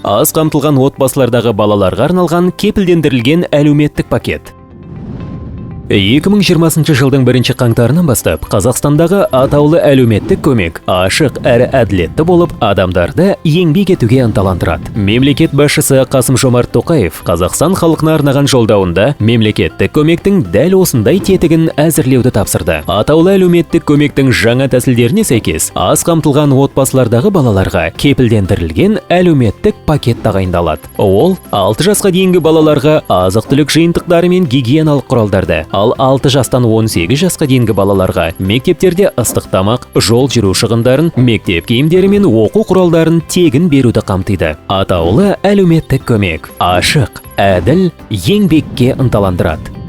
Аз қамтылған отбасылардағы балаларға арналған кепілдендірілген әлеуметтік пакет. 2020 жылдың 1 қаңтарынан бастап Қазақстандағы атаулы әлеуметтік көмек ашық әрі әділетті болып, адамдарды еңбек етуге ынталандырады. Мемлекет басшысы Қасым-Жомарт Тоқаев Қазақстан халқына арнаған жолдауында мемлекеттік көмектің дәл осындай тетігін әзірлеуді тапсырды. Атаулы әлеуметтік көмектің жаңа тәсілдеріне сәйкес, аз қамтылған отбасылардағы балаларға кепілдендірілген әлеуметтік пакет тағайындалады. Ол 6 жасқа дейінгі балаларға азық-түлік жиынтықтары мен гигиеналық құралдарды, ал 6 жастан 18 жасқа дейінгі балаларға мектептерде ыстық тамақ, жол жүру шығындарын, мектеп киімдері мен оқу құралдарын тегін беруді қамтиды. Атаулы әлеуметтік көмек ашық, әділ, еңбекке ынталандырады.